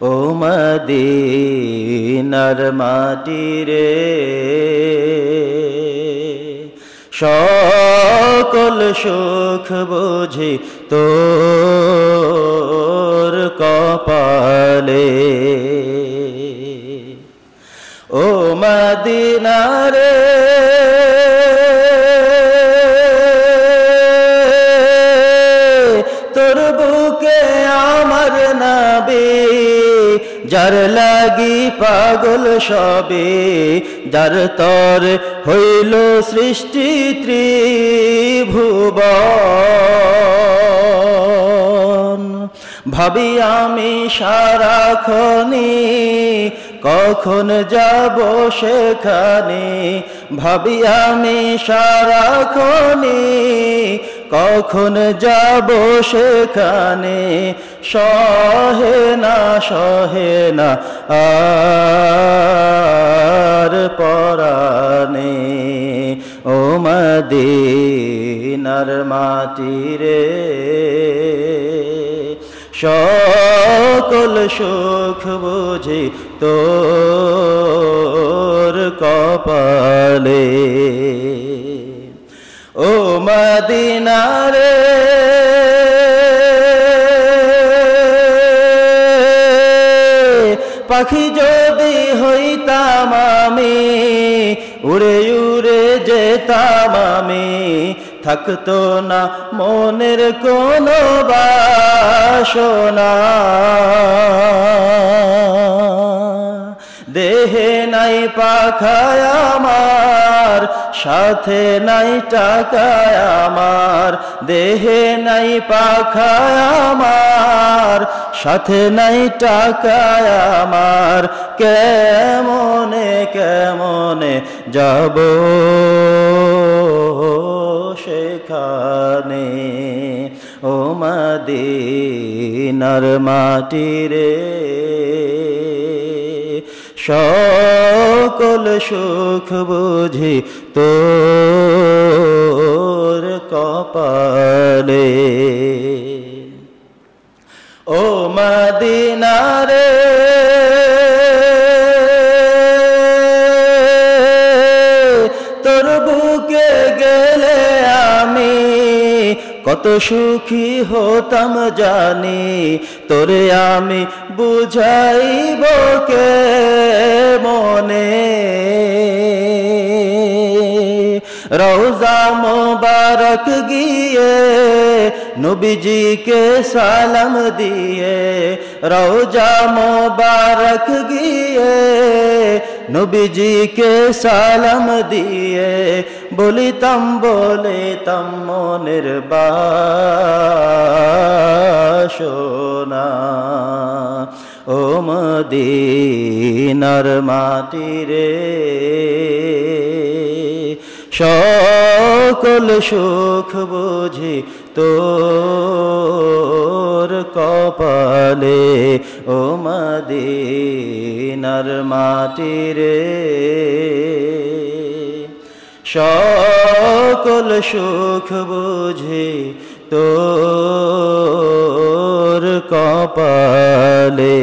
ও মদিনার মাটি রে, সকল সুখ বুঝি তোর কপালে। ও মদিনা রে, তোর বুকে আমার নবী, যার লাগি পাগল সবে, যার তর হইল সৃষ্টি ত্রিভুবন। ভাবি আমি সারাক্ষণি কখন যাব সেখানে, ভাবি আমি সারাক্ষণি কখন যাব সেখানে। সহে না আর পরানে, ও মদিনার মাটি রে, সকল সুখ বুঝি তোর কপালে। ও মদিনা রে, পাখি যদি হইতাম আমি, উড়ে উড়ে যেতাম আমি, থাকতো না মনের কোনো বাসনা। দেহে নাই পাখায় আমার, সাথে নাই টাকায় আমার, দেহে নাই পাখায় আমার, সাথে নাই টাকায় আমার। কেমনে কেমনে যাব সেখানে, ও মদিনার মাটি রে, সকল সুখ বুঝি তোর কপালে। ও মদিনা রে, তোর বুকে গেলে আমি কত সুখী হতাম জানি, তোরে আমি বুঝাইব কে মনে। রওজা মোবারক গিয়ে নবীজিকে সালাম দিয়ে, রওজা মোবারক গিয়ে নবীজিকে সালাম দিয়ে, বলিতাম মনের বাসনা। ও মদিনার মাটি রে, সকল সুখ বুঝি তোর কপালে। ও মদিনার মাটি রে, সকল সুখ বুঝি তোর কপালে।